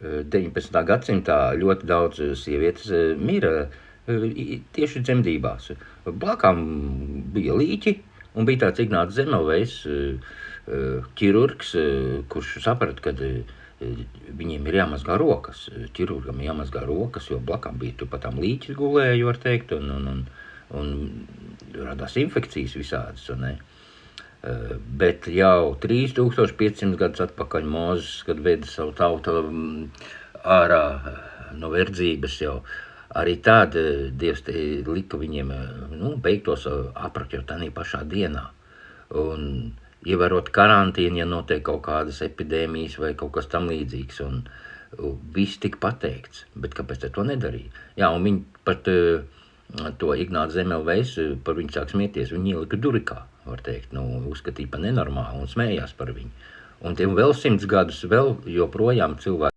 19. gadsimtā ļoti daudz sievietes mira tieši dzemdībās. Blakām bija līķi, un bija tāds Ignāts Zemelvejs, ķirurgs, kurš saprata, ka viņiem ir jāmazgā rokas. Ķirurgam jāmazgā rokas, jo blakām bija turpatām līķis gulēja, var teikt, un radās infekcijas visādas, un ne? Bet jau 3500 gadus atpakaļ Mūzes, kad veda savu tautu ārā no verdzības, jau arī tad Dievs lika viņiem beigt tos aprakti jau tādā pašā dienā. Un ievērot karantīnu, ja notiek kaut kādas epidēmijas vai kaut kas tam līdzīgs. Un viss tika pateikts, bet kāpēc to nedarīja? Jā, un viņi pat to Ignāts Zemelvejs, par viņu sāk smieties, viņi ielika durikā, var teikt, uzskatīja par nenormālu un smējās par viņu. Un tiem vēl 100 gadus vēl joprojām cilvēki